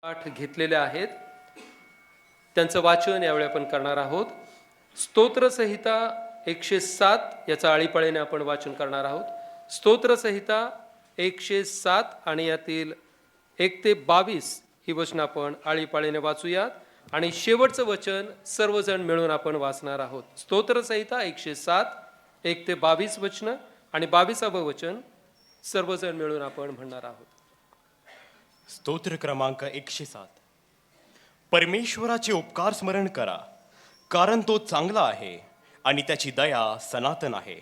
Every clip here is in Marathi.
पाठ घेतलेले आहेत त्यांचं वाचन यावेळी आपण करणार आहोत. स्तोत्रसंहिता 107 याचा आळीपाळीने आपण वाचन करणार आहोत. स्तोत्रसंहिता 107 आणि यातील 1 ते 22 ही वचन आपण आळीपाळीने वाचूयात आणि शेवटचं वचन सर्वजण मिळून आपण वाचणार आहोत. स्तोत्रसंहिता 107 1 ते 22 वचन आणि 22वे वचन सर्वजण मिळून आपण म्हणणार आहोत. स्तोत्र क्रमांक 107. परमेश्वराचे उपकार स्मरण करा, कारण तो चांगला आहे आणि त्याची दया सनातन आहे.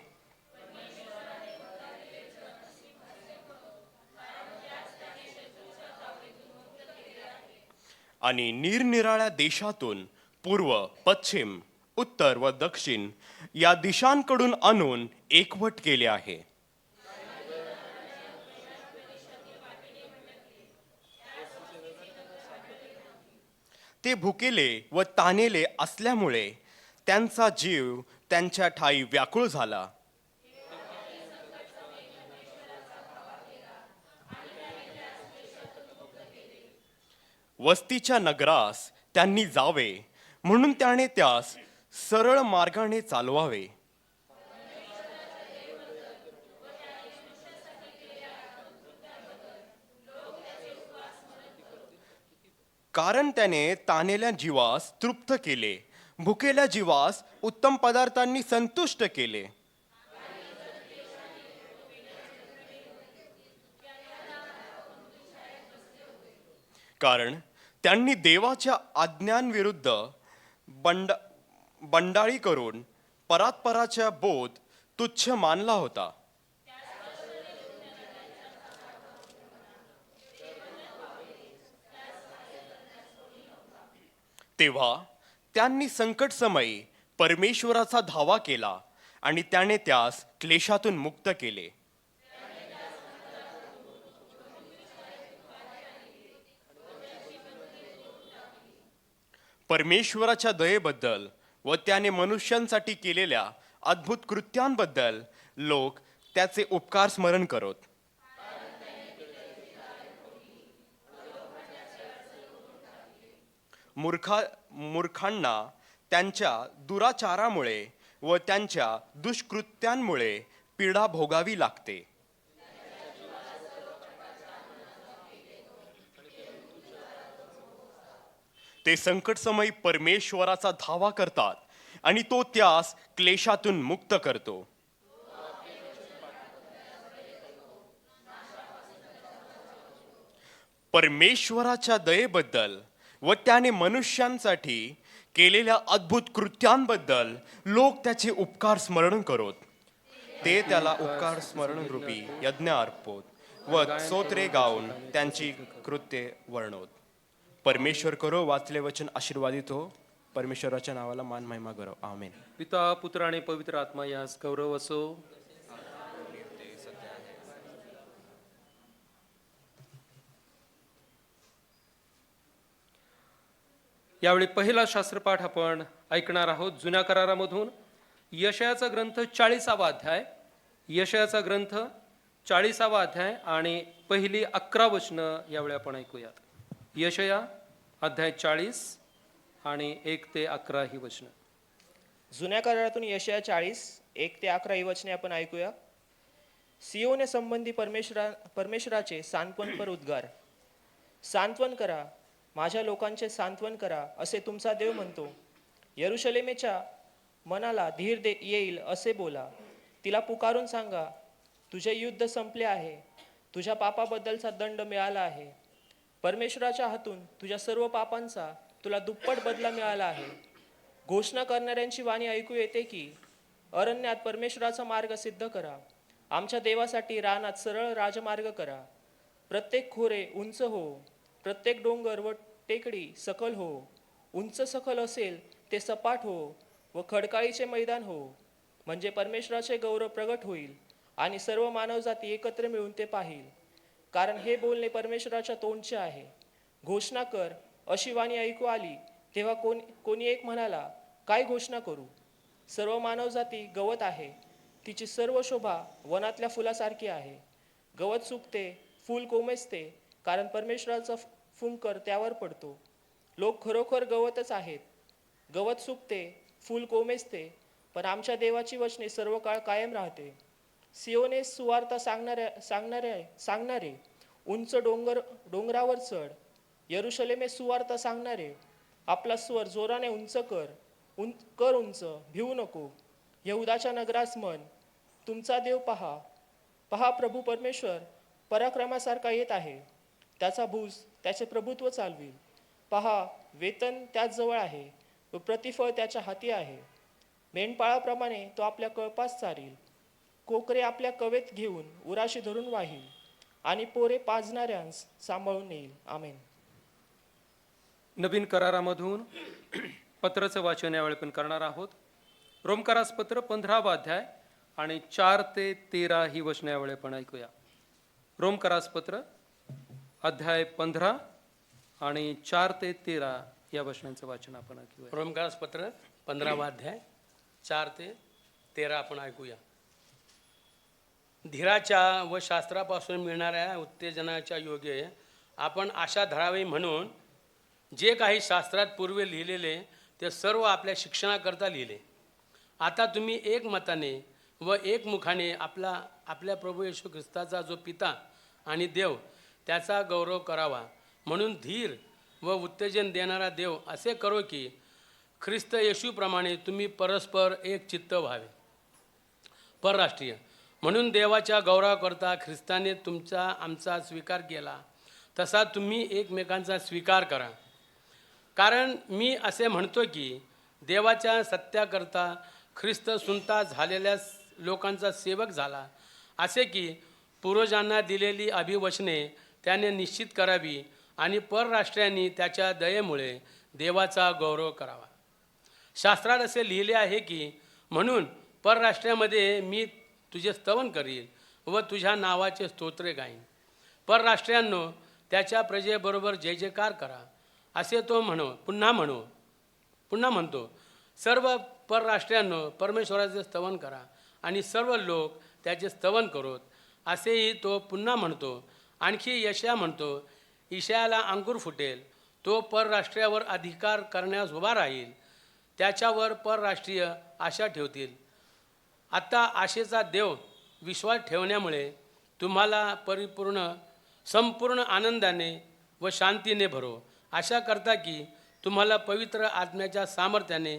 आणि निरनिराळ्या देशातून पूर्व, पश्चिम, उत्तर व दक्षिण या दिशांकडून आणून एकवट केले आहे. ते भुकेले व तानेले असल्यामुळे त्यांचा जीव त्यांच्या ठाई व्याकुळ झाला. वस्तीच्या नगरास त्यांनी जावे म्हणून त्याने त्यास सरळ मार्गाने चालवावे. कारण त्याने तानेल्या जीवास तृप्त केले, भुकेल्या जीवास उत्तम पदार्थांनी संतुष्ट केले. कारण त्यांनी देवाच्या आज्ञांविरुद्ध बंडाळी करून परात्पराचा बोध तुच्छ मानला होता. तेव्हा त्यांनी संकटसमयी परमेश्वराचा धावा केला आणि त्याने त्यास क्लेशातून मुक्त केले. परमेश्वराच्या दयेबद्दल व त्याने मनुष्यांसाठी केलेल्या अद्भुत कृत्यांबद्दल लोक त्याचे उपकार स्मरण करत. मूर्खांना त्यांच्या दुराचारामुळे व त्यांच्या दुष्कृत्यांमुळे पीडा भोगावी लागते. ते संकटसमयी परमेश्वराचा धावा करतात आणि तो त्यास क्लेशातून मुक्त करतो. परमेश्वराच्या दयेबद्दल व त्याने मनुष्यांसाठी केलेल्या अद्भुत कृत्यांबद्दल लोक त्याचे उपकार स्मरण करत. ते त्याला उपकार स्मरण रूपी यज्ञ अर्पत व स्तोत्रे गाऊन त्यांची कृत्ये वर्णवत. परमेश्वर करो वाचले वचन आशीर्वादित हो. परमेश्वराच्या नावाला मान महिमा करो. आमेन. पिता पुत्र आणि पवित्र आत्मा यास गौरव असो. यावेळी पहिला शास्त्रपाठ आपण ऐकणार आहोत जुन्या करारामधून. यशायाचा ग्रंथ 40वा अध्याय. यशायाचा ग्रंथ 40वा अध्याय आणि पहिली 11 वचनं यावेळी आपण ऐकूयात. यशया अध्याय 40 आणि 1 ते 11 ही वचनं. जुन्या करारातून यशया 40 1 ते 11 ही वचने आपण ऐकूया. सियोने संबंधी परमेश्वराचे सांत्वनपर उद्गार. सांत्वन करा, माझ्या लोकांचे सांत्वन करा, असे तुमचा देव म्हणतो. यरुशलेमेच्या मनाला धीर येईल असे बोला. तिला पुकारून सांगा, तुझे युद्ध संपले आहे, तुझ्या पापाबद्दलचा दंड मिळाला आहे. परमेश्वराच्या हातून तुझ्या सर्व पापांचा तुला दुप्पट बदला मिळाला आहे. घोषणा करणाऱ्यांची वाणी ऐकू येते की अरण्यात परमेश्वराचा मार्ग सिद्ध करा, आमच्या देवासाठी रानात सरळ राजमार्ग करा. प्रत्येक खोरे उंच हो, प्रत्येक डोंगर व टेकडी सकल हो. उंच सकल असेल ते सपाट हो व खडकाळीचे मैदान हो, म्हणजे परमेश्वराचे गौरव प्रगट होईल आणि सर्व मानवजाती एकत्र मिळून ते पाहिल. कारण हे बोलणे परमेश्वराच्या तोंडचे आहे. घोषणा कर, अशी वाणी ऐकू आली तेव्हा कोणी एक म्हणाला, काय घोषणा करू? सर्व मानवजाती गवत आहे, तिची सर्व शोभा वनातल्या फुलासारखी आहे. गवत सुकते, फूल कोमेजते, कारण परमेश्वराचा फुंकर त्यावर पडतो. लोक खरोखर गवतच आहेत. गवत सुकते, फूल कोमेजते, पण आमच्या देवाची वचने सर्व काळ कायम राहते. सियोने सुवार्ता सांगणारे उंच डोंगरावर चढ. यरुशलेमे सुवार्ता सांगणारे, आपला स्वर जोराने उंच कर उंच, भिवू नको. यहुदाच्या नगरास म्हण, तुमचा देव पहा. पहा, प्रभू परमेश्वर पराक्रमासारखा येत आहे. त्याचा भुज त्याचे प्रभुत्व चालविल. पहा, वेतन त्याच जवळ आहे व प्रतिफळ त्याच्या हाती आहे. मेंढपाळाप्रमाणे तो आपल्या कळपास चारील. कोकरे आपल्या कवेत घेऊन उराशी धरून वाहील आणि पोरे पाजणाऱ्यांस सांभाळून नेईल. आमेन. नवीन करारामधून पत्राचं वाचन यावेळी पण करणार आहोत. रोमकारास पत्र 15वा अध्याय आणि 4 ते 13 ही वचनं यावेळी पण ऐकूया. रोमकारास पत्र अध्याय 15 आणि 4 ते 13 या वचनांचं वाचन आपण ऐकूया. रोमकारास पत्र 15वा अध्याय 4 ते 13 आपण ऐकूया. धीराच्या व शास्त्रापासून मिळणाऱ्या उत्तेजनाच्या योगे आपण आशा धरावी म्हणून जे काही शास्त्रात पूर्वी लिहिलेले ते सर्व आपल्या शिक्षणाकरता लिहिले. आता तुम्ही एकमताने व एकमुखाने आपल्या प्रभू येशू ख्रिस्ताचा जो पिता आणि देव त्याचा गौरव करावा म्हणून धीर व उत्तेजन देणारा देव असे करो की ख्रिस्त येशूप्रमाणे तुम्ही परस्पर एक चित्त व्हावे. परराष्ट्रीय म्हणून देवाच्या गौरवाकरता ख्रिस्ताने आमचा स्वीकार केला तसा तुम्ही एकमेकांचा स्वीकार करा. कारण मी असे म्हणतो की देवाच्या सत्याकरता ख्रिस्त सुनता झालेल्या लोकांचा सेवक झाला, असे की पूर्वजांना दिलेली अभिवचने त्याने निश्चित करावी आणि परराष्ट्रीयांनी त्याच्या दयेमुळे देवाचा गौरव करावा. शास्त्रात असे लिहिले आहे की म्हणून परराष्ट्रामध्ये मी तुझे स्तवन करील व तुझ्या नावाचे स्तोत्रे गाईन. परराष्ट्रीयांनो त्याच्या प्रजेबरोबर जय जयकार करा असे तो पुन्हा म्हणतो. सर्व परराष्ट्रीयांनो परमेश्वराचे स्तवन करा आणि सर्व लोक त्याचे स्तवन करोत असेही तो पुन्हा म्हणतो. आणखी यशया म्हणतो, ईशायाला अंकुर फुटेल, तो परराष्ट्रीयावर अधिकार करण्यास उभा राहील, त्याच्यावर परराष्ट्रीय आशा ठेवतील. आता आशेचा देव विश्वास ठेवण्यामुळे तुम्हाला संपूर्ण आनंदाने व शांतीने भरो. आशा करता की तुम्हाला पवित्र आत्म्याच्या सामर्थ्याने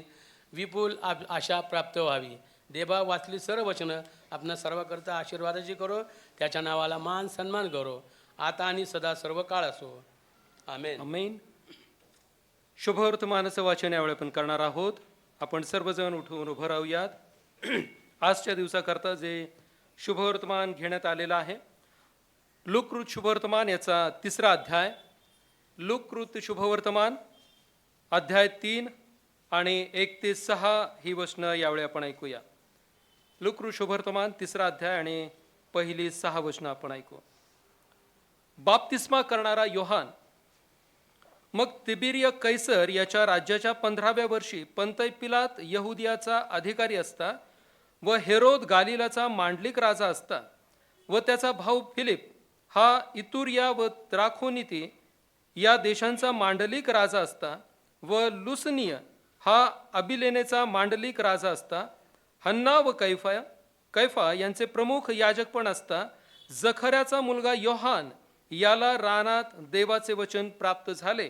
विपुल आशा प्राप्त व्हावी. देवा वाचली सर्व वचनं आपणा सर्वकरता आशीर्वादाची करो. त्याच्या नावाला मान सन्मान करो आता आणि सदा सर्व काळ असो. आमेन. आमेन. शुभवर्तमानाचं वाचन यावेळी आपण करणार आहोत. आपण सर्वजण उठून उभं राहूयात. आजच्या दिवसाकरता जे शुभवर्तमान घेण्यात आलेलं आहे, लूककृत शुभवर्तमान याचा 3रा अध्याय. लूककृत शुभवर्तमान अध्याय 3 आणि 1 ते 6 ही वचनं यावेळी आपण ऐकूया. लूककृत शुभवर्तमान 3रा अध्याय आणि पहिली 6 वचनं आपण ऐकू. बाप्तिस्मा करणारा योहान मग तिबिरिय कैसर याच्या राज्याच्या 15व्या वर्षी पंतय पिलात यहुदियाचा अधिकारी असता व हेरोद गालिलाचा मांडलिक राजा असता व त्याचा भाऊ फिलिप हा इतुरिया व त्राखोनिती या देशांचा मांडलिक राजा असता व लुसनिय हा अबिलेनेचा मांडलिक राजा असता. हन्ना व कैफा यांचे प्रमुख याजक पण असता. जखर्याचा मुलगा योहान याला रानात देवाचे वचन प्राप्त झाले.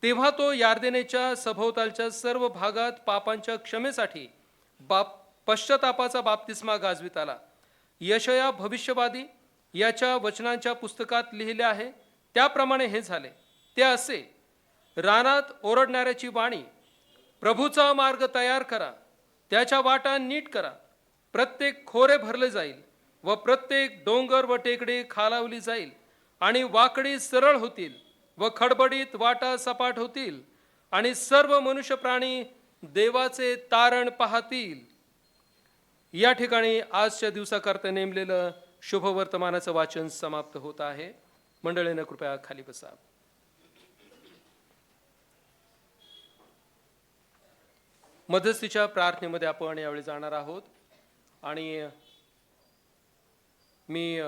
तेव्हा तो यार्देनेच्या सभोवतालच्या सर्व भागात पापांच्या क्षमेसाठी पश्चातापाचा बाप्तिस्मा गाजवित आला. यशया भविष्यवादी याच्या वचनांच्या पुस्तकात लिहिले आहे त्याप्रमाणे हे झाले. ते असे, रानात ओरडणाऱ्याची वाणी, प्रभूचा मार्ग तयार करा, त्याच्या वाटा नीट करा. प्रत्येक खोरे भरले जाईल व प्रत्येक डोंगर व टेकडी खालावली जाईल आणि वाकडी सरळ होतील व खडबडीत वाटा सपाट होतील आणि सर्व मनुष्य प्राणी देवाचे तारण पाहतील. या ठिकाणी आजच्या दिवसाकरता नेमलेलं शुभवर्तमानाचं वाचन समाप्त होत आहे. मंडळीनं कृपया खाली बसा. मध्यस्थीच्या प्रार्थनेमध्ये आपण यावेळी जाणार आहोत आणि मी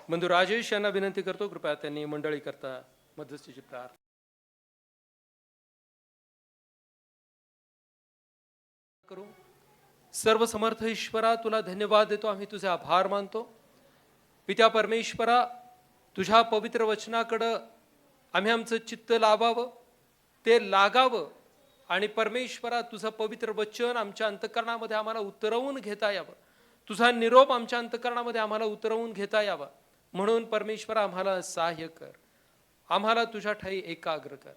बंधू राजेश यांना विनंती करतो कृपया त्यांनी मंडळी करता मध्यस्थीची प्रार्थना करू. सर्व समर्थ ईश्वरा, तुला धन्यवाद देतो, आम्ही तुझे आभार मानतो. पित्या परमेश्वरा, तुझ्या पवित्र वचनाकडं आम्ही आमचं चित्त लावावं, ते लागावं, आणि परमेश्वरा तुझं पवित्र वचन आमच्या अंतःकरणामध्ये आम्हाला उतरवून घेता यावं, तुझा निरोप आमच्या अंतःकरणामध्ये आम्हाला उतरवून घेता यावा. म्हणून परमेश्वरा आम्हाला सहाय्य कर, आम्हाला तुझ्या ठाई एकाग्र कर.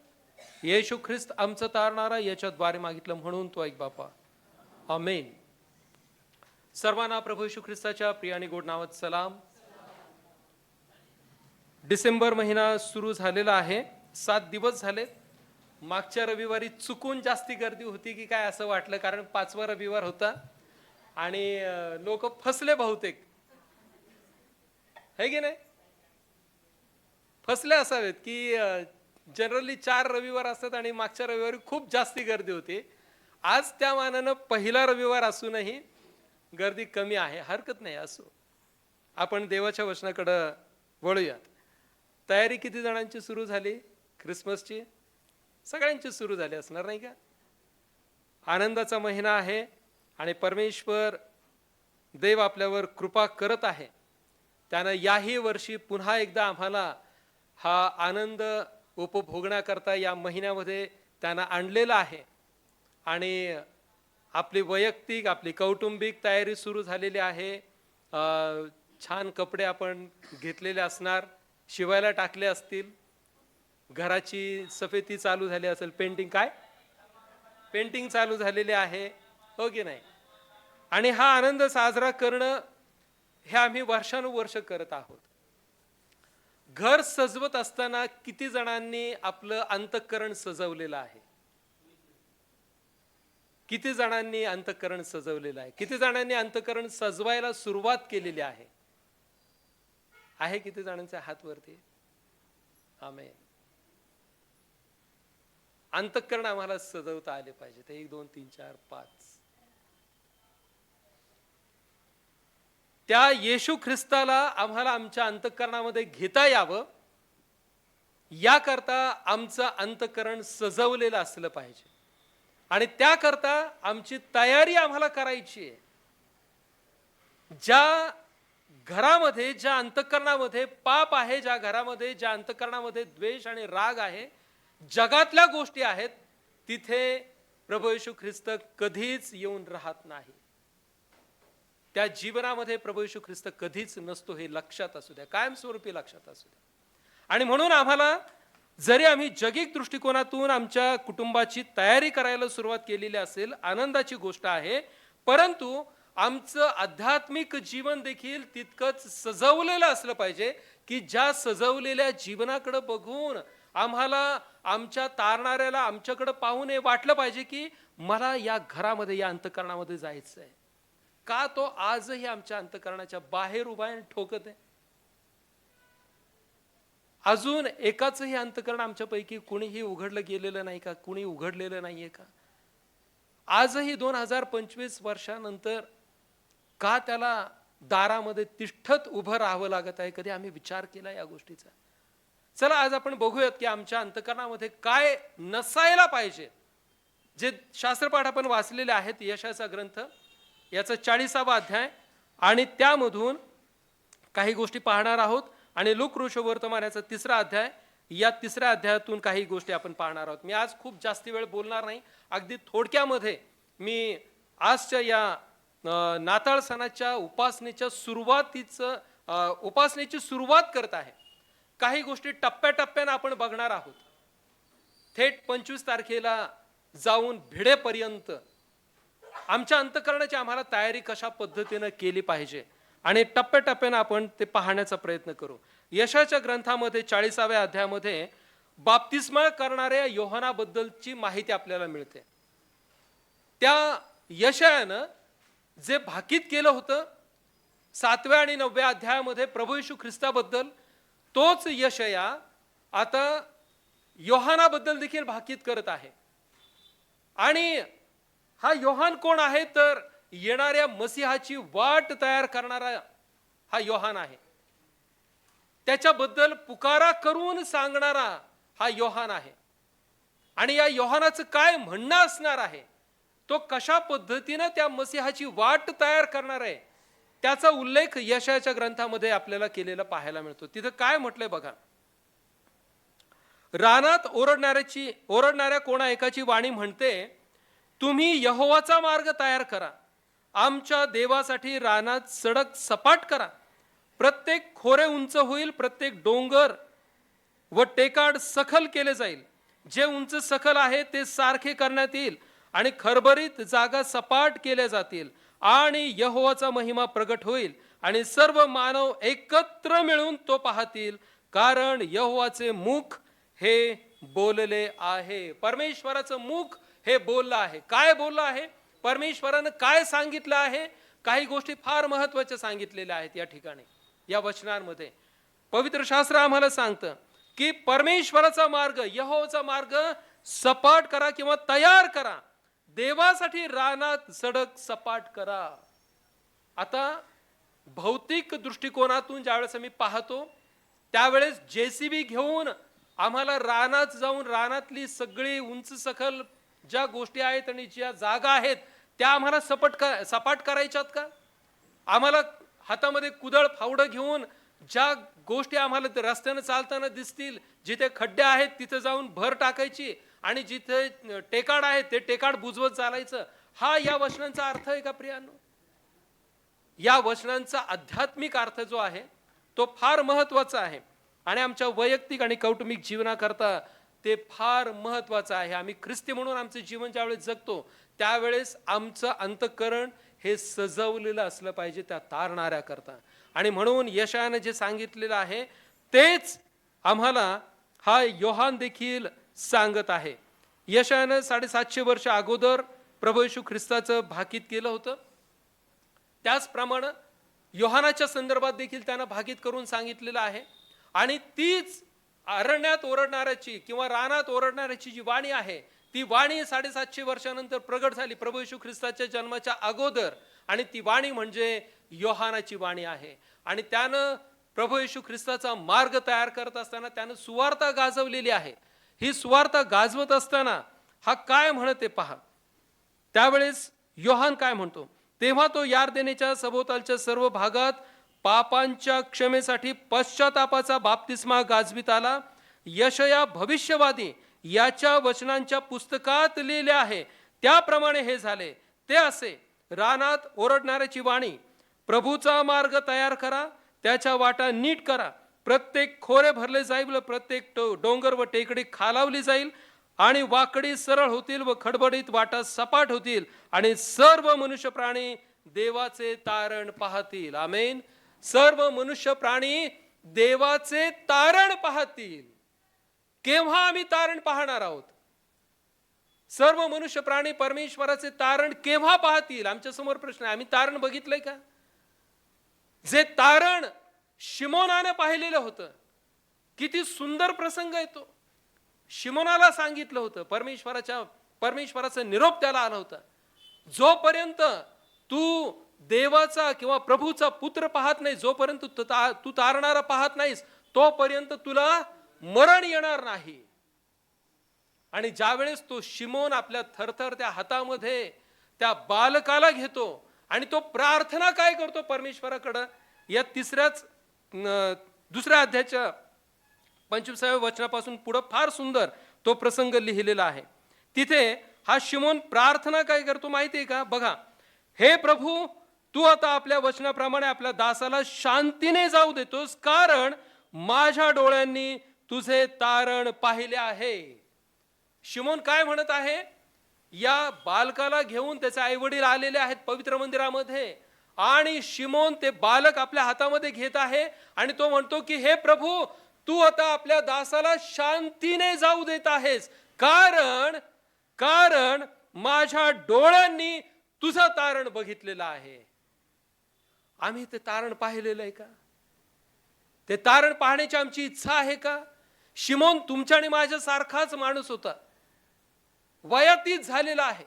येशू ख्रिस्त आमचं तारणारा याच्याद्वारे मागितलं म्हणून तो ऐक बापा, आमेन. सर्वांना प्रभू येशू ख्रिस्ताच्या प्रिय आणि गोड नावात सलाम. डिसेंबर महिना सुरू झालेला आहे, 7 दिवस झाले. मागच्या रविवारी चुकून जास्ती गर्दी होती की काय असं वाटलं, कारण 5वा रविवार होता आणि लोक फसले बहुतेक, है की नाही? फसले असावेत की जनरली 4 रविवार असतात आणि मागच्या रविवारी खूप जास्ती गर्दी होती. आज त्या मानानं पहिला रविवार असूनही गर्दी कमी आहे. हरकत नाही, असो. आपण देवाच्या वचनाकडं वळूयात. तयारी किती जणांची सुरू झाली ख्रिसमसची? सगळ्यांची सुरू झाली असणार, नाही का? आनंदाचा महिना आहे आणि परमेश्वर देव आपल्यावर कृपा करत आहे. त्यानं याही वर्षी पुन्हा एकदा आम्हाला हा आनंद उपभोगण्याकरता या महिन्यामध्ये त्यानं आणलेला आहे. आणि आपली वैयक्तिक, आपली कौटुंबिक तयारी सुरू झालेली आहे. छान कपडे आपण घेतलेले असणार, शिवायला टाकले असतील, घराची सफेदी चालू झाली असेल, पेंटिंग चालू झालेली आहे, हो की नाही? आणि हा आनंद साजरा करणं हे आम्ही वर्षानुवर्ष करत आहोत. घर सजवत असताना किती जणांनी आपलं अंतःकरण सजवलेलं आहे? किती जणांनी अंतःकरण सजवलेलं आहे? किती जणांनी अंतःकरण सजवायला सुरुवात केलेली आहे? किती जणांचे हात वरती? आमेन. अंतःकरण आम्हाला सजवता आले पाहिजे. 1 2 3 4 5. त्या येशू ख्रिस्ताला आम्हाला आमच्या अंतःकरणामध्ये घेता यावं, याकरता आमचं अंतःकरण सजवलेलं असलं पाहिजे. आणि त्याकरता आमची तयारी आम्हाला करायची आहे. ज्या घरामध्ये, ज्या अंतःकरणामध्ये पाप आहे, ज्या घरामध्ये, ज्या अंतःकरणामध्ये द्वेष आणि राग आहे, जगातल्या गोष्टी आहेत, तिथे प्रभू येशू ख्रिस्त कधीच येऊन राहत नाही. त्या जीवनामध्ये प्रभू येशू ख्रिस्त कधीच नसतो, हे लक्षात असू द्या, कायमस्वरूपी लक्षात असू द्या. आणि म्हणून आम्हाला, जरी आम्ही जगिक दृष्टिकोनातून आमच्या कुटुंबाची तयारी करायला सुरुवात केलेली असेल, आनंदाची गोष्ट आहे, परंतु आमचं आध्यात्मिक जीवन देखील तितकंच सजवलेलं असलं पाहिजे की ज्या सजवलेल्या जीवनाकडे बघून आम्हाला, आमच्या तारणाऱ्याला आमच्याकडे पाहून हे वाटलं पाहिजे की मला या घरामध्ये, या अंतःकरणामध्ये जायचं आहे. का तो आजही आमच्या अंतःकरणाच्या बाहेर उभा आहे, ठोकत आहे. अजून एकाचंही अंतःकरण आमच्यापैकी कुणीही उघडलं गेलेलं नाही का? कुणी उघडलेलं नाहीये का? आजही 2025 वर्षानंतर का त्याला दारामध्ये तिष्ठत उभं राहावं लागत आहे? कधी आम्ही विचार केला या गोष्टीचा? चला आज आपण बघूयात की आमच्या अंतःकरणामध्ये काय नसायला पाहिजे. जे शास्त्रपाठ आपण वाचलेले आहेत, यशाचा ग्रंथ याचा 40वा अध्याय, आणि त्यामधून काही गोष्टी पाहणार आहोत. आणि लूक वर्तमान याचा 3रा अध्याय, या 3ऱ्या अध्यायातून काही गोष्टी आपण पाहणार आहोत. मी आज खूप जास्ती वेळ बोलणार नाही, अगदी थोडक्यामध्ये मी आजच्या या नाताळ सणाच्या उपासनेची सुरुवात करत आहे. काही गोष्टी टप्प्याटप्प्याने आपण बघणार आहोत. थेट 25 तारखेला जाऊन भिडेपर्यंत आमच्या अंतःकरणाची आम्हाला तयारी कशा पद्धतीने केली पाहिजे, आणि टप्प्याटप्प्याने आपण ते पाहण्याचा प्रयत्न करू. यशाच्या ग्रंथामध्ये 40व्या अध्यायामध्ये बाप्तिस्मा करणाऱ्या योहानाबद्दलची माहिती आपल्याला मिळते. त्या यशायानं जे भाकीत केलं होतं 7व्या आणि 9व्या अध्यायामध्ये प्रभू येशू ख्रिस्ताबद्दल, तोच यशया आता योहानाबद्दल देखील भाकीत करत आहे. आणि हा योहान कोण आहे? तर येणाऱ्या मसीहाची वाट तयार करणारा हा योहान आहे. त्याच्याबद्दल पुकारा करून सांगणारा हा योहान आहे. आणि या योहानाचं काय म्हणणं असणार आहे, तो कशा पद्धतीनं त्या मसीहाची वाट तयार करणार आहे, त्याचा उल्लेख यशायाच्या ग्रंथामध्ये आपल्याला केलेला पाहायला मिळतो. तिथं काय म्हटलंय बघा, रानात ओरडणाऱ्या कोणा एकाची वाणी म्हणते, तुम्ही यहोवाचा मार्ग तयार करा, आमच्या देवासाठी रानात सडक सपाट करा. प्रत्येक खोरे उंच होईल, प्रत्येक डोंगर व टेकाड सखल केले जाईल. जे उंच सखल आहे ते सारखे करण्यात येईल आणि खरबरीत जागा सपाट केल्या जातील आणि यहोवाचा महिमा प्रगट होईल आणि सर्व मानव एकत्र मिळून तो पाहतील, कारण यहोवाचे मुख हे बोलले आहे. परमेश्वराचं मुख हे बोललं आहे. काय बोललं आहे? परमेश्वरानं काय सांगितलं आहे? काही गोष्टी फार महत्वाच्या सांगितलेल्या आहेत या ठिकाणी. या वचनांमध्ये पवित्र शास्त्र आम्हाला सांगतं की परमेश्वराचा मार्ग, यहोवाचा मार्ग सपाट करा किंवा तयार करा. देवासाठी रानात सडक सपाट करा. आता भौतिक दृष्टिकोनातून ज्यावेळेस आम्ही पाहतो, त्यावेळेस JCB घेऊन आम्हाला रानात जाऊन रानातली सगळी उंच सखल ज्या गोष्टी आहेत आणि ज्या जागा आहेत त्या आम्हाला सपाट करायच्यात का? आम्हाला हातामध्ये कुदळ फावडं घेऊन ज्या गोष्टी आम्हाला रस्त्यानं चालताना दिसतील, जिथे खड्डे आहेत तिथे जाऊन भर टाकायची आणि जिथे टेकाड आहे ते टेकाड बुजवत चालायचं, हा या वचनांचा अर्थ आहे का प्रियांनो? या वचनांचा आध्यात्मिक अर्थ जो आहे तो फार महत्वाचा आहे आणि आमच्या वैयक्तिक आणि कौटुंबिक जीवनाकरता ते फार महत्वाचं आहे. आम्ही ख्रिस्ती म्हणून आमचं जीवन ज्यावेळेस जगतो त्यावेळेस आमचं अंतःकरण हे सजवलेलं असलं पाहिजे त्या तारणाऱ्या करता. आणि म्हणून यशायानं जे सांगितलेलं आहे तेच आम्हाला हा योहान देखील सांगत आहे. यशायानं 750 वर्ष अगोदर प्रभू येशू ख्रिस्ताचं भाकीत केलं होतं, त्याचप्रमाणे योहानाच्या संदर्भात देखील त्यानं भाकीत करून सांगितलेलं आहे. आणि तीच अरण्यात ओरडणाऱ्याची किंवा रानात ओरडणाऱ्याची जी वाणी आहे, ती वाणी 750 वर्षानंतर प्रगट झाली प्रभू येशू ख्रिस्ताच्या जन्माच्या अगोदर. आणि ती वाणी म्हणजे योहानाची वाणी आहे. आणि त्यानं प्रभू येशू ख्रिस्ताचा मार्ग तयार करत असताना त्यानं सुवार्ता गाजवलेली आहे. ही सुवार्ता गाजवत असताना हा काय म्हणते पहा. त्यावेळेस योहान काय म्हणतो, तेव्हा तो यार्देनेच्या सभोवतालच्या सर्व भागात पापांच्या क्षमेसाठी पश्चातापाचा बाप्तिस्मा गाजवित आला. यशया भविष्यवादी याच्या वचनांच्या पुस्तकात लिहिले आहे त्याप्रमाणे हे झाले. ते असे, रानात ओरडणाऱ्याची वाणी, प्रभूचा मार्ग तयार करा, त्याच्या वाटा नीट करा. प्रत्येक खोरे भरले जाईल, प्रत्येक डोंगर व टेकडी खालावली जाईल आणि वाकडी सरळ होतील व खडबडीत वाटा सपाट होतील आणि सर्व मनुष्य प्राणी देवाचे तारण पाहतील. आमेन. सर्व मनुष्य प्राणी देवाचे तारण पाहतील. केव्हा आम्ही तारण पाहणार आहोत? सर्व मनुष्य प्राणी परमेश्वराचे तारण केव्हा पाहतील? आमच्या समोर प्रश्न आहे. आम्ही तारण बघितलंय का? जे तारण शिमोनाने पाहिलेलं होतं, किती सुंदर प्रसंग आहे तो. शिमोनाला सांगितलं होतं, परमेश्वराचा निरोप त्याला आला होता, जोपर्यंत तू देवाचा किंवा प्रभूचा पुत्र पाहत नाही, जोपर्यंत तू तारणारा पाहत नाहीस, तोपर्यंत तुला मरण येणार नाही. आणि ज्यावेळेस तो शिमोन आपल्या थरथर त्या हातामध्ये त्या बालकाला घेतो आणि तो प्रार्थना काय करतो परमेश्वराकडं, या दुसऱ्या अध्यायाच्या 25व्या वचनापासून पुढे फार सुंदर तो प्रसंग लिहिलेला आहे. तिथे हा शिमोन प्रार्थना काय करतो माहिती आहे का? बघा, हे प्रभू, तू आता आपल्या वचनाप्रमाणे आपल्या दासाला शांतीने जाऊ देतोस, कारण माझ्या डोळ्यांनी तुझे तारण पाहिले आहे. शिमोन काय म्हणत आहे? या बालकाला घेऊन त्याचे आई वडील आलेले आहेत पवित्र मंदिरामध्ये आणि शिमोन ते बालक आपल्या हातामध्ये घेत आहे आणि तो म्हणतो की हे प्रभू, तू आता आपल्या दासाला शांतीने जाऊ देत आहेस, कारण माझ्या डोळ्यांनी तुझं तारण बघितलेलं आहे. आम्ही ते तारण पाहिलेलं आहे का? ते तारण पाहण्याची आमची इच्छा आहे का? शिमोन तुमच्या आणि माझ्या सारखाच माणूस होता, वयातीत झालेला आहे,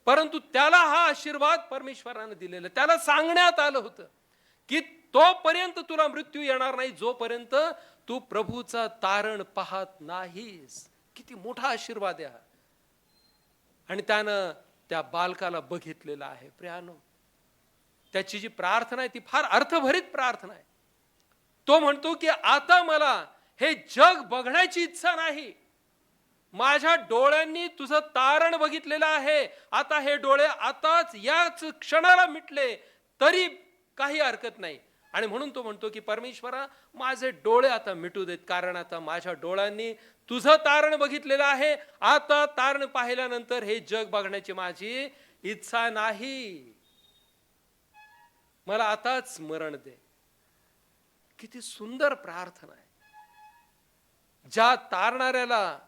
परंतु त्याला हा आशीर्वाद परमेश्वराने दिलेला. त्याला सांगण्यात आलं होतं की तोपर्यंत तुला मृत्यू येणार नाही जोपर्यंत तू प्रभूचा तारण पाहत नाहीस. किती मोठा आशीर्वाद आहे हा. आणि त्यानं त्या बालकाला बघितलेलं आहे. प्रियानो, त्याची जी प्रार्थना आहे ती फार अर्थभरित प्रार्थना आहे. तो म्हणतो की आता मला हे जग बघण्याची इच्छा नाही. माझ्या डोळ्यांनी तुझं तारण बघितलेलं आहे. आता हे डोळे आताच याच क्षणाला मिटले तरी काही हरकत नाही. आणि म्हणून तो म्हणतो की परमेश्वरा, माझे डोळे आता मिटू देत, कारण आता माझ्या डोळ्यांनी तुझं तारण बघितलेलं आहे. आता तारण पाहिल्यानंतर हे जग बघण्याची माझी इच्छा नाही. मला आताच मरण दे. किती सुंदर प्रार्थना आहे. ज्या तारणाऱ्याला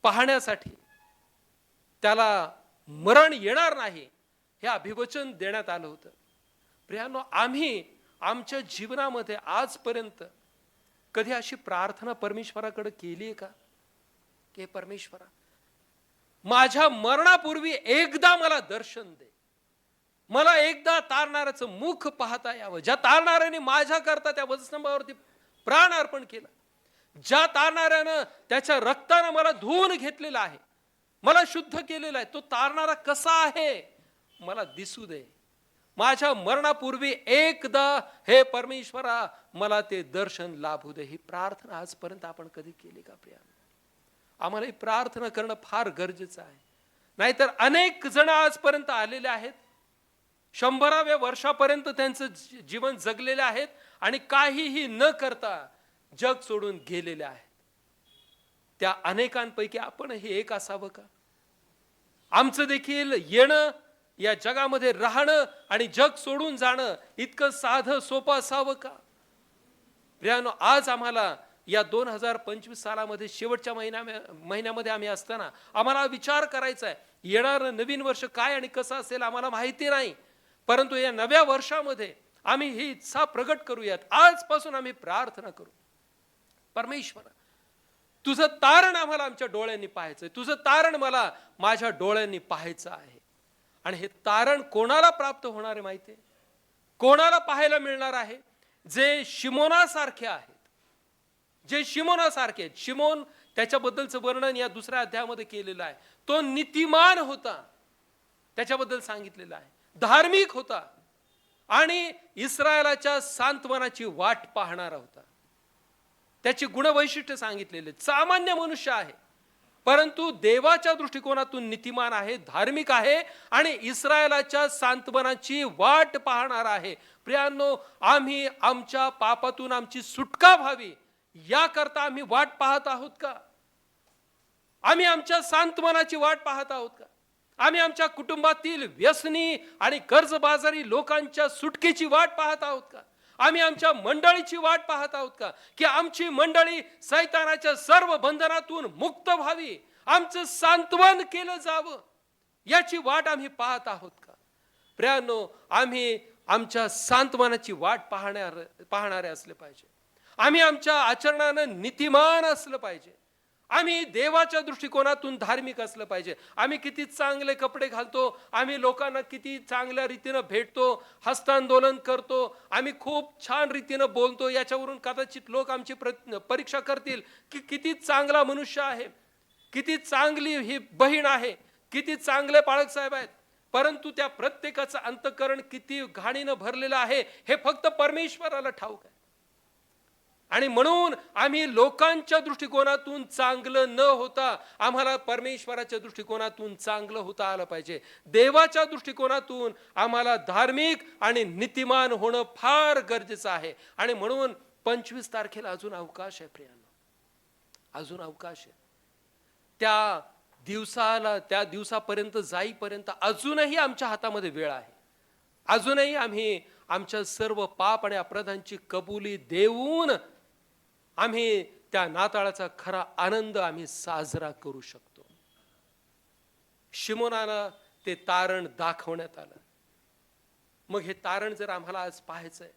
पाहण्यासाठी त्याला मरण येणार नाही हे अभिवचन देण्यात आलं होतं. प्रियानो, आम्ही आमच्या जीवनामध्ये आजपर्यंत कधी अशी प्रार्थना परमेश्वराकडे केली आहे का की परमेश्वरा, माझ्या मरणापूर्वी एकदा मला दर्शन दे. मला एकदा तारणाऱ्याचं मुख पाहता यावं. ज्या तारणाऱ्याने माझ्या करता त्या वधस्तंभावरती प्राण अर्पण केला, ज्या तारणाऱ्यानं त्याच्या रक्तानं मला धुवून घेतलेला आहे, मला शुद्ध केलेला आहे, तो तारणारा कसा आहे मला दिसू दे. माझ्या मरणापूर्वी एकदा हे परमेश्वरा मला ते दर्शन लाभू दे. ही प्रार्थना आजपर्यंत आपण कधी केली का प्रिया? आम्हाला ही प्रार्थना करणं फार गरजेचं आहे. नाहीतर अनेक जण आजपर्यंत आलेले आहेत, 100व्या वर्षापर्यंत त्यांचं जीवन जगलेले आहेत आणि काहीही न करता जग सोडून गेलेले आहेत. त्या अनेकांपैकी आपणही एक असावं का? आमचं देखील येणं, या जगामध्ये राहणं आणि जग सोडून जाणं इतकं साधं सोपं असावं का? प्रियानो, आज आम्हाला या 2025 सालामध्ये शेवटच्या महिन्यामध्ये आम्ही असताना आम्हाला विचार करायचा आहे, येणारं नवीन वर्ष काय आणि कसं असेल आम्हाला माहिती नाही. परंतु या नव्या वर्षामध्ये आम्ही ही इच्छा प्रगट करूयात. आजपासून आम्ही प्रार्थना करू, परमेश्वरा, तुझं तारण आम्हाला आमच्या डोळ्यांनी पाहायचंय. तुझं तारण मला माझ्या डोळ्यांनी पाहायचं आहे. आणि हे तारण कोणाला प्राप्त होणार आहे माहिती आहे? कोणाला पाहायला मिळणार आहे? जे शिमोनासारखे आहेत, जे शिमोनासारखे आहेत. शिमोन, त्याच्याबद्दलचं वर्णन या 2ऱ्या अध्यायामध्ये केलेलं आहे. तो नीतिमान होता, त्याच्याबद्दल सांगितलेलं आहे. धार्मिक होता आणि इस्रायलाच्या सांत्वनाची वाट पाहणारा होता. त्याची गुणवैशिष्ट्य सांगितलेले. सामान्य मनुष्य आहे, परंतु देवाच्या दृष्टिकोनातून नीतिमान आहे, धार्मिक आहे आणि इस्रायलाच्या सांत्वनाची वाट पाहणार आहे. प्रियांनो, आम्ही आमच्या पापातून आमची सुटका व्हावी याकरता आम्ही वाट पाहत आहोत का? आम्ही आमच्या सांत्वनाची वाट पाहत आहोत का? आम्ही आमच्या कुटुंबातील व्यसनी आणि कर्जबाजारी लोकांच्या सुटकेची वाट पाहत आहोत का? आम्ही आमच्या मंडळीची वाट पाहत आहोत का की आमची मंडळी सैतानाच्या सर्व बंधनातून मुक्त व्हावी, आमचं सांत्वन केलं जावं याची वाट आम्ही पाहत आहोत का? प्रियांनो, आम्ही आमच्या सांत्वनाची वाट पाहणारे असले पाहिजे. आम्ही आमच्या आचरणानं नीतिमान असलं पाहिजे. आम्ही देवाच्या दृष्टिकोनातून धार्मिक असलं पाहिजे. आम्ही किती चांगले कपडे घालतो, आम्ही लोकांना किती चांगल्या रीतीनं भेटतो, हस्तांदोलन करतो, आम्ही खूप छान रीतीनं बोलतो, याच्यावरून कदाचित लोक आमची परीक्षा करतील की किती चांगला मनुष्य आहे, किती चांगली ही बहीण आहे, किती चांगले पाळक साहेब आहेत. परंतु त्या प्रत्येकाचं अंतःकरण किती घाणीनं भरलेलं आहे हे फक्त परमेश्वराला ठाऊक आहे. आणि म्हणून आम्ही लोकांच्या दृष्टिकोनातून चांगलं न होता आम्हाला परमेश्वराच्या दृष्टिकोनातून चांगलं होता आलं पाहिजे. देवाच्या दृष्टिकोनातून आम्हाला धार्मिक आणि नीतिमान होणं फार गरजेचं आहे. आणि म्हणून 25 तारखेला अजून अवकाश आहे प्रियांनो, अजून अवकाश आहे. त्या दिवसापर्यंत जाईपर्यंत अजूनही आमच्या हातामध्ये वेळ आहे. अजूनही आम्ही आमच्या सर्व पाप आणि अपराधांची कबुली देऊन आम्ही त्या नाताळाचा खरा आनंद आम्ही साजरा करू शकतो. शिमोनाला ते तारण दाखवण्यात आलं. मग हे तारण जर आम्हाला आज पाहायचंय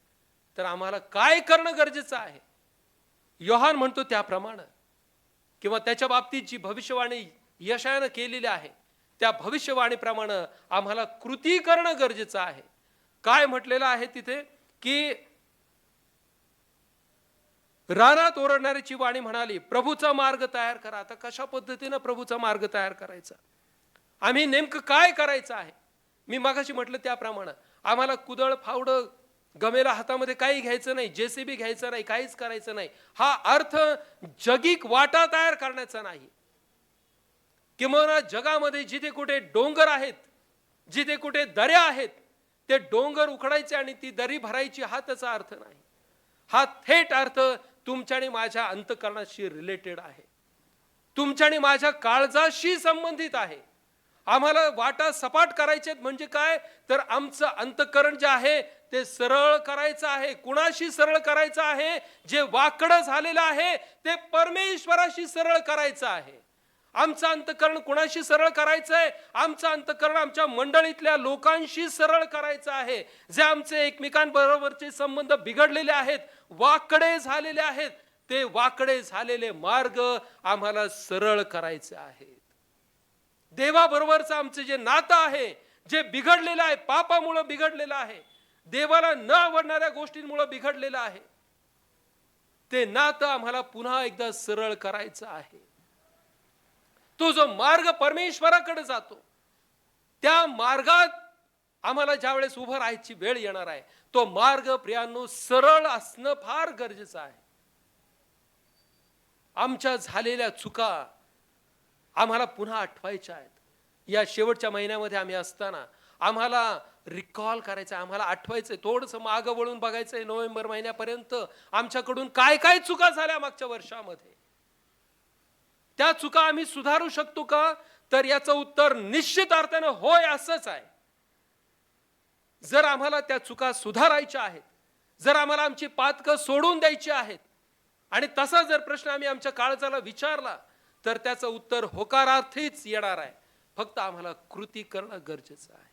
तर आम्हाला काय करणं गरजेचं आहे? योहान म्हणतो त्याप्रमाणे, किंवा त्याच्या बाबतीत जी भविष्यवाणी यशायानं केलेली आहे त्या भविष्यवाणीप्रमाणे आम्हाला कृती करणं गरजेचं आहे. काय म्हटलेलं आहे तिथे की रानात ओरडणाऱ्याची वाणी म्हणाली, प्रभूचा मार्ग तयार करा. आता कशा पद्धतीनं प्रभूचा मार्ग तयार करायचा, आम्ही नेमकं काय करायचं आहे? मी मागाशी म्हटलं त्याप्रमाणे आम्हाला कुदळ फावडं गमेला हातामध्ये काही घ्यायचं नाही, जेसीबी घ्यायचं नाही, काहीच करायचं नाही. हा अर्थ जगिक वाटा तयार करण्याचा नाही. किंवा जगामध्ये जिथे कुठे डोंगर आहेत, जिथे कुठे दऱ्या आहेत, ते डोंगर उखडायचे आणि ती दरी भरायची, हा त्याचा अर्थ नाही. हा थेट अर्थ तुमच्या आणि माझ्या अंतःकरणाशी रिलेटेड आहे, तुमच्या आणि माझ्या काळजाशी संबंधित आहे. आम्हाला वाटा सपाट करायचे म्हणजे काय, तर आमचं अंतःकरण जे आहे ते सरळ करायचं आहे. कुणाशी सरळ करायचं आहे? जे वाकडं झालेलं आहे ते परमेश्वराशी सरळ करायचं आहे. आमचं अंतःकरण कुणाशी सरळ करायचं आहे? आमचं अंतःकरण आमच्या मंडळीतल्या लोकांशी सरळ करायचं आहे. जे आमचे एकमेकांबरोबरचे संबंध बिघडलेले आहेत, वाकडे झालेले आहेत, ते वाकडे झालेले मार्ग आम्हाला सरळ करायचे आहेत. देवाबरोबरचं आमचं जे नातं आहे, जे बिघडलेलं आहे, पापामुळे बिघडलेलं आहे, देवाला न आवडणाऱ्या गोष्टींमुळे बिघडलेलं आहे, ते नातं आम्हाला पुन्हा एकदा सरळ करायचं आहे. तो जो मार्ग परमेश्वराकडे जातो, त्या मार्गात आम्हाला ज्यावेळेस उभं राहायची वेळ येणार आहे, तो मार्ग प्रियांनो सरळ असणं फार गरजेचं आहे. आमच्या झालेल्या चुका आम्हाला पुन्हा आठवायच्या आहेत. या शेवटच्या महिन्यामध्ये आम्ही असताना आम्हाला रिकॉल करायचं, आम्हाला आठवायचंय, थोडंसं मागं वळून बघायचंय. नोव्हेंबर महिन्यापर्यंत आमच्याकडून काय काय चुका झाल्या मागच्या वर्षामध्ये, त्या चुका आम्ही सुधारू शकतो का? तर याचं उत्तर निश्चित अर्थानं होय असंच आहे. जर आम्हाला त्या चुका सुधारायच्या आहेत, जर आम्हाला आमची पातकं सोडून द्यायची आहेत, आणि तसा जर प्रश्न आम्ही आमच्या काळजाला विचारला, तर त्याचं उत्तर होकारार्थीच येणार आहे. फक्त आम्हाला कृती करणं गरजेचं आहे.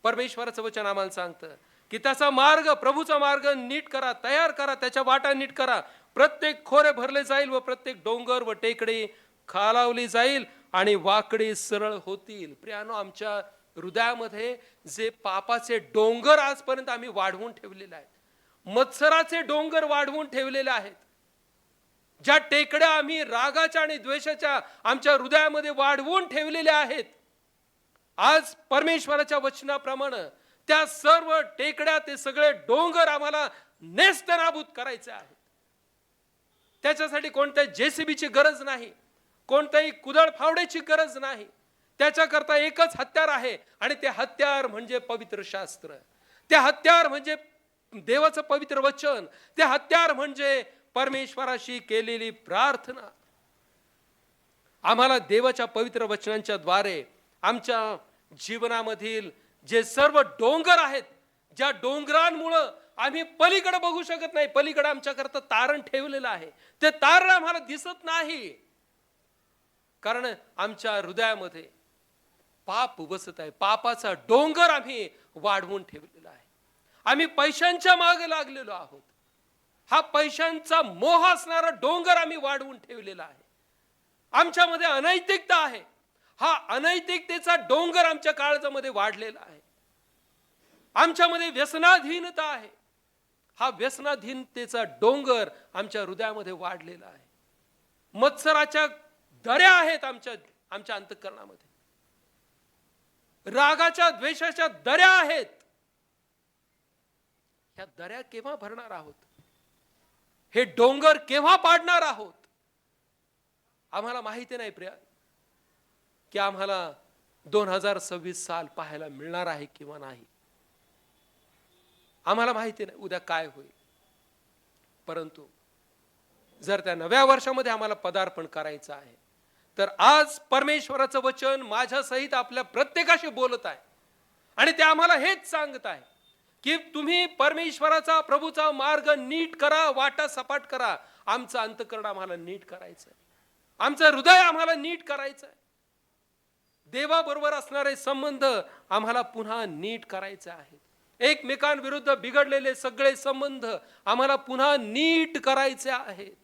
परमेश्वराचं वचन आम्हाला सांगतं की त्याचा मार्ग, प्रभूचा मार्ग नीट करा, तयार करा, त्याच्या वाटा नीट करा. प्रत्येक खोरे भरले जाईल व प्रत्येक डोंगर व टेकडी खालावली जाईल आणि वाकडी सरळ होतील. प्रियानो, आमच्या हृदयामध्ये जे पापाचे डोंगर आजपर्यंत आम्ही वाढवून ठेवलेले आहेत, मत्सराचे डोंगर वाढवून ठेवलेले आहेत, ज्या टेकड्या आम्ही रागाच्या आणि द्वेषाच्या आमच्या हृदयामध्ये वाढवून ठेवलेल्या आहेत, आज परमेश्वराच्या वचनाप्रमाणे त्या सर्व टेकड्या, ते सगळे डोंगर आम्हाला नेस्तनाबूत करायचे आहेत. त्याच्यासाठी कोणत्या जेसीबीची गरज नाही, कोणत्याही कुदळ फावड्याची गरज नाही. त्याच्याकरता एकच हत्यार आहे, आणि ते हत्यार म्हणजे पवित्र शास्त्र, ते हत्यार म्हणजे देवाचं पवित्र वचन, ते हत्यार म्हणजे परमेश्वराशी केलेली प्रार्थना. आम्हाला देवाच्या पवित्र वचनांच्या द्वारे आमच्या जीवनामधील जे सर्व डोंगर आहेत, ज्या डोंगरांमुळं आम्ही पलीकडे बघू शकत नाही, पलीकडे आमच्याकरता तारण ठेवलेलं आहे, ते तारण आम्हाला दिसत नाही, कारण आमच्या हृदयामध्ये पाप बसत आहे. पापाचा डोंगर आम्ही वाढवून ठेवलेला आहे. आम्ही पैशांच्या मागे लागलेलो आहोत. हा पैशांचा मोह असणारा डोंगर आम्ही वाढवून ठेवलेला आहे. आमच्यामध्ये अनैतिकता आहे, हा अनैतिकतेचा डोंगर आमच्या काळजामध्ये वाढलेला आहे. आमच्यामध्ये व्यसनाधीनता आहे, हा व्यसनाधीनतेचा डोंगर आमच्या हृदयामध्ये वाढलेला आहे. मत्सराच्या दऱ्या आहेत आमच्या अंतःकरणामध्ये, रागाच्या द्वेषाच्या दऱ्या आहेत. ह्या दऱ्या केव्हा भरणार आहोत? हे डोंगर केव्हा पाडणार आहोत? आम्हाला माहिती नाही प्रिया, की आम्हाला 2026 साल पाहायला मिळणार आहे किंवा नाही. आम्हाला माहिती नाही उद्या काय होईल. परंतु जर त्या नव्या वर्षामध्ये आम्हाला पदार्पण करायचं आहे, तर आज परमेश्वराचं वचन माझ्या सहित आपल्या प्रत्येकाशी बोलत आहे, आणि ते आम्हाला हेच सांगत आहे की तुम्ही परमेश्वराचा, प्रभूचा मार्ग नीट करा, वाटा सपाट करा. आमचं अंतःकरण आम्हाला नीट करायचं आहे, आमचं हृदय आम्हाला नीट करायचं आहे, देवाबरोबर असणारे संबंध आम्हाला पुन्हा नीट करायचे आहेत. एकमेकांविरुद्ध बिघडलेले सगळे संबंध आम्हाला पुन्हा नीट करायचे आहेत.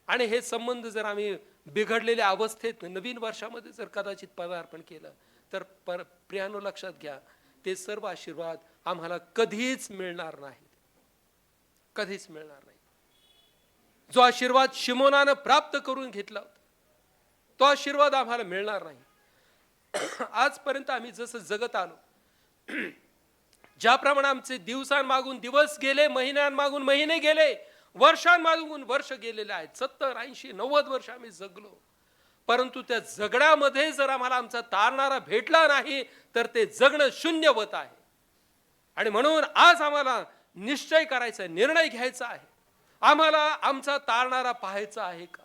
आणि हे संबंध जर आम्ही बिघडलेल्या अवस्थेत नवीन वर्षामध्ये जर कदाचित पदार्पण केलं, तर प्रियानो लक्षात घ्या ते सर्व आशीर्वाद आम्हाला कधीच मिळणार नाहीत. कधीच मिळणार नाही. जो आशीर्वाद शिमोनानं प्राप्त करून घेतला होता तो आशीर्वाद आम्हाला मिळणार नाही. आजपर्यंत आम्ही जसं जगत आलो, ज्याप्रमाणे आमचे दिवसांमागून दिवस गेले, महिन्यांमागून महिने गेले, वर्षांमागून वर्ष गेलेले आहेत. 70, 80, 90 वर्ष आम्ही जगलो. परंतु त्या जगण्यामध्ये जर आम्हाला आमचा तारणारा भेटला नाही तर ते जगणं शून्यवत आहे. आणि म्हणून आज आम्हाला निश्चय करायचा, निर्णय घ्यायचा आहे. आम्हाला आमचा तारणारा पाहायचा आहे का?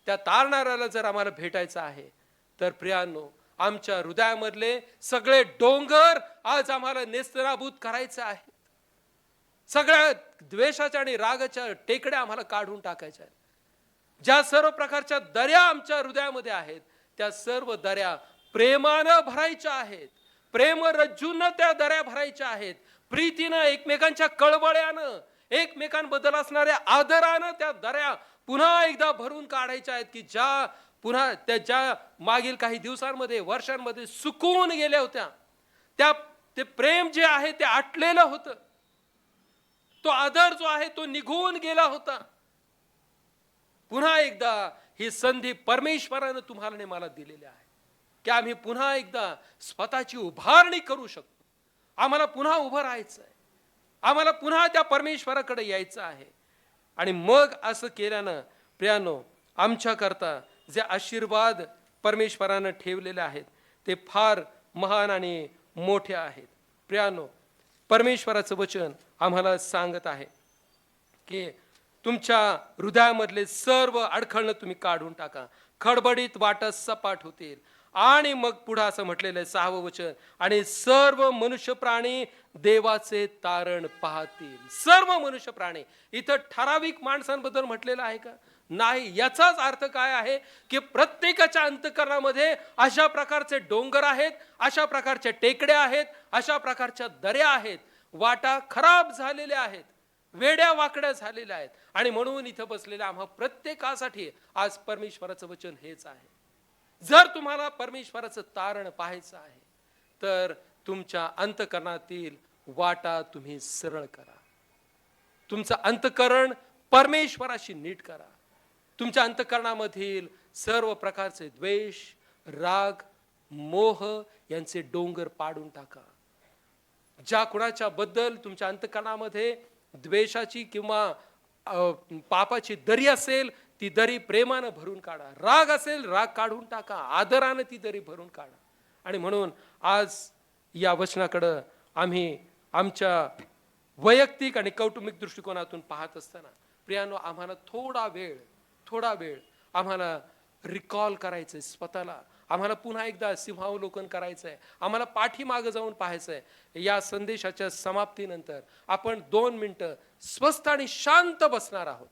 त्या तारणाऱ्याला जर आम्हाला भेटायचं आहे तर प्रियांनो, आमच्या हृदयामधले सगळे डोंगर आज आम्हाला नेस्तनाबूत करायचे आहेत. सगळ्या द्वेषाच्या आणि रागाच्या टेकड्या आम्हाला काढून टाकायच्या आहेत. ज्या सर्व प्रकारच्या दर्या आमच्या हृदयामध्ये आहेत त्या सर्व दर्या प्रेमानं भरायच्या आहेत. प्रेमरज्जूंना त्या दर्या भरायच्या आहेत. प्रीतीनं, एकमेकांच्या कळवळ्यानं, एकमेकांबद्दल असणाऱ्या आदरानं त्या दर्या पुन्हा एकदा भरून काढायच्या आहेत की ज्या मागील काही दिवसांमध्ये, वर्षांमध्ये सुकून गेल्या होत्या. ते प्रेम जे आहे ते आटलेलं होतं. तो आदर जो आहे तो निघून गेला होता. पुन्हा एकदा ही संधी परमेश्वरानं तुम्हाला आणि मला दिलेली आहे की आम्ही पुन्हा एकदा स्वतःची उभारणी करू शकतो. आम्हाला पुन्हा उभं राहायचं आहे. आम्हाला पुन्हा त्या परमेश्वराकडे यायचं आहे. आणि मग असं केल्यानं प्रियांनो, आमच्याकरता जे आशीर्वाद परमेश्वरानं ठेवलेले आहेत ते फार महान आणि मोठे आहेत. प्रियांनो, परमेश्वराचं वचन आम्हाला सांगत आहे की तुमच्या हृदयामधले सर्व अडखळणं तुम्ही काढून टाका, खडबडीत वाटा सपाट होतील. आणि मग पुढे असं म्हटलेलं आहे 6वं वचन, आणि सर्व मनुष्य प्राणी देवाचे तारण पाहतील. सर्व मनुष्य प्राणी, इथं ठराविक माणसांबद्दल म्हटलेलं आहे का? नाही. याचाच अर्थ काय आहे की प्रत्येकाच्या अंतःकरणामध्ये अशा प्रकारचे डोंगर आहेत, अशा प्रकारच्या टेकड्या आहेत, अशा प्रकारच्या दऱ्या आहेत, वाटा खराब झालेल्या आहेत, वेड्या वाकड्या झालेल्या आहेत. आणि म्हणून इथं बसलेल्या आम्हा प्रत्येकासाठी आज परमेश्वराचं वचन हेच आहे. जर तुम्हाला परमेश्वराचं तारण पाहायचं आहे तर तुमच्या अंतःकरणातील वाटा तुम्ही सरळ करा. तुमचं अंतःकरण परमेश्वराशी नीट करा. तुमच्या अंतःकरणामधील सर्व प्रकारचे द्वेष, राग, मोह यांचे डोंगर पाडून टाका. ज्या कुणाच्या बद्दल तुमच्या अंतःकरणामध्ये द्वेषाची किंवा पापाची दरी असेल ती दरी प्रेमानं भरून काढा. राग असेल राग काढून टाका, आदरानं ती दरी भरून काढा. आणि म्हणून आज या वचनाकडं आम्ही आमच्या वैयक्तिक आणि कौटुंबिक दृष्टिकोनातून पाहत असताना प्रियांनो, आम्हाला थोडा वेळ आम्हाला रिकॉल करायचंय स्वतःला. आम्हाला पुन्हा एकदा सिंहावलोकन करायचंय. आम्हाला पाठीमागं जाऊन पाहायचंय. या संदेशाच्या समाप्तीनंतर आपण 2 मिनिटं स्वस्थ आणि शांत बसणार आहोत.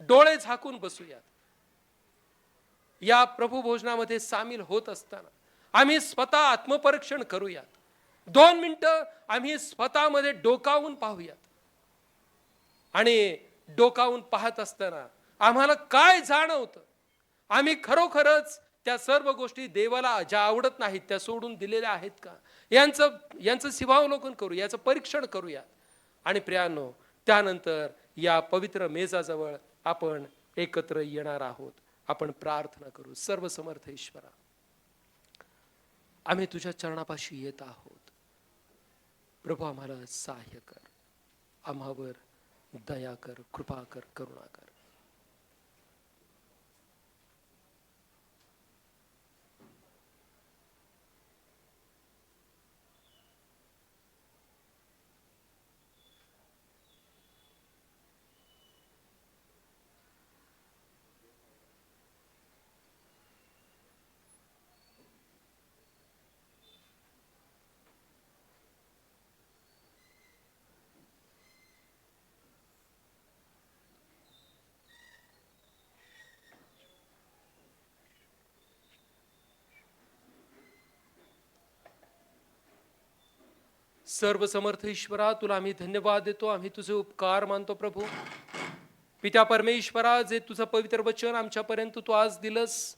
डोळे झाकून बसूयात. या प्रभू भोजनामध्ये सामील होत असताना आम्ही स्वतः आत्मपरीक्षण करूयात. 2 मिनिटं आम्ही स्वतःमध्ये डोकावून पाहूयात. आणि डोकावून पाहत असताना आम्हाला काय जाणवतं? आम्ही खरोखरच त्या सर्व गोष्टी देवाला ज्या आवडत नाहीत त्या सोडून दिलेल्या आहेत का? यांचं सिंहावलोकन करू, याचं परीक्षण करूया. आणि प्रियांनो, त्यानंतर या पवित्र मेजाजवळ आपण एकत्र येणार आहोत. आपण प्रार्थना करू. सर्वसमर्थ ईश्वरा, आम्ही तुझ्या चरणापाशी येत आहोत. प्रभू, आम्हाला सहाय्य कर, आम्हावर दया कर, कृपा कर, करुणा कर. सर्वसमर्थ ईश्वरा, तुला आम्ही धन्यवाद देतो. आम्ही तुझे उपकार मानतो प्रभू. पित्या परमेश्वरा, जे तुझं पवित्र वचन आमच्यापर्यंत तू आज दिलंस,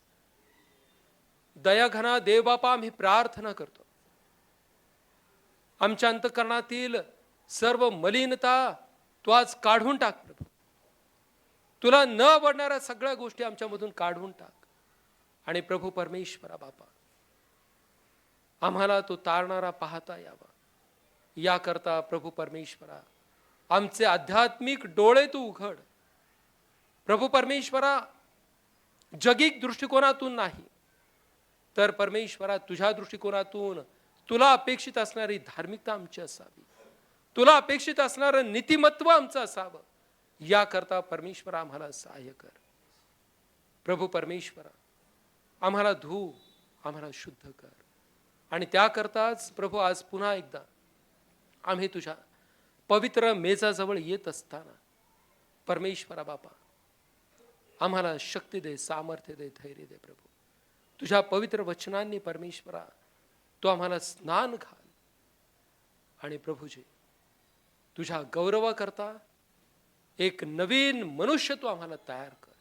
दयाघना देव बापा, आम्ही प्रार्थना करतो आमच्या अंतःकरणातील सर्व मलिनता तू आज काढून टाक प्रभू. तुला न आवडणाऱ्या सगळ्या गोष्टी आमच्यामधून काढून टाक. आणि प्रभू परमेश्वरा बापा, आम्हाला तो तारणारा पाहता यावा, याकरता प्रभू परमेश्वरा आमचे आध्यात्मिक डोळे तू उघड. प्रभू परमेश्वरा, जगिक दृष्टिकोनातून नाही तर परमेश्वरा तुझ्या दृष्टिकोनातून तुला अपेक्षित असणारी धार्मिकता आमची असावी, तुला अपेक्षित असणारं नीतिमत्व आमचं असावं, याकरता परमेश्वरा आम्हाला सहाय्य कर. प्रभू परमेश्वरा, आम्हाला धू, आम्हाला शुद्ध कर. आणि त्याकरताच प्रभू आज पुन्हा एकदा आम्ही तुझ्या पवित्र मेजाजवळ येत असताना परमेश्वरा बापा, आम्हाला शक्ती दे, सामर्थ्य दे, धैर्य दे. प्रभू तुझ्या पवित्र वचनांनी परमेश्वरा तू आम्हाला स्नान घाल. आणि प्रभूजी, तुझ्या गौरवाकरता एक नवीन मनुष्य तू आम्हाला तयार कर,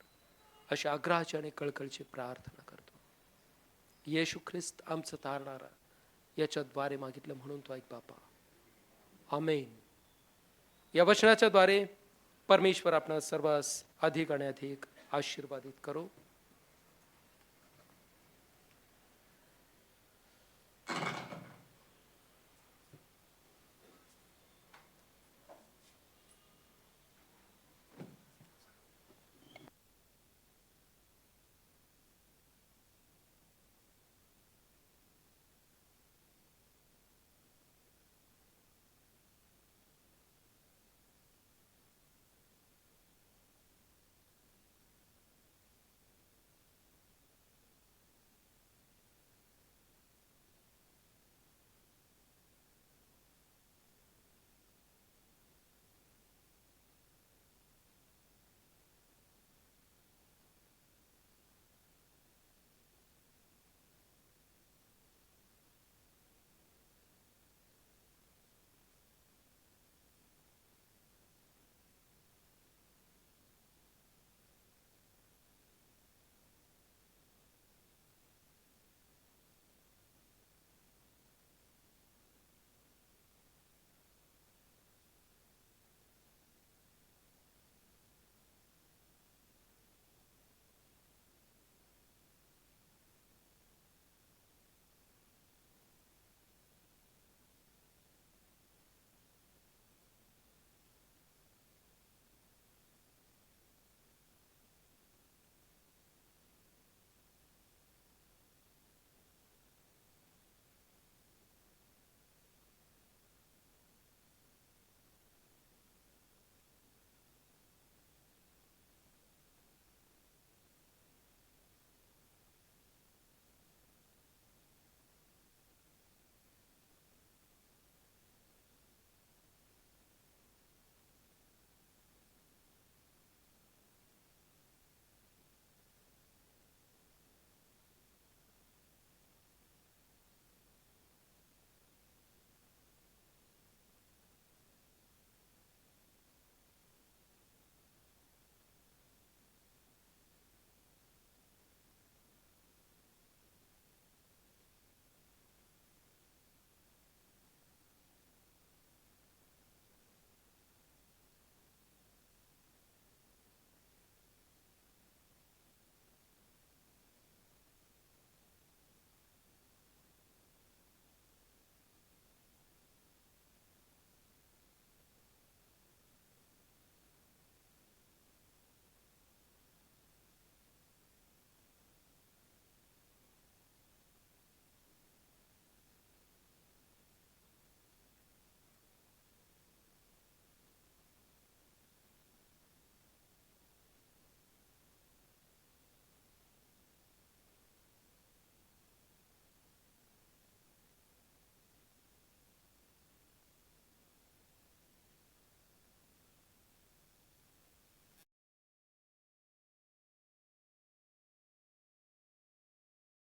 अशी आग्रहाची आणि कळकळीची प्रार्थना करतो. येशू ख्रिस्त आमचं तारणारा याच्याद्वारे मागितलं म्हणून तो ऐक बापा. आमेन. या वचनाच्या द्वारे परमेश्वर आपणा सर्वांस अधिक आणि अधिक आशीर्वादित करो.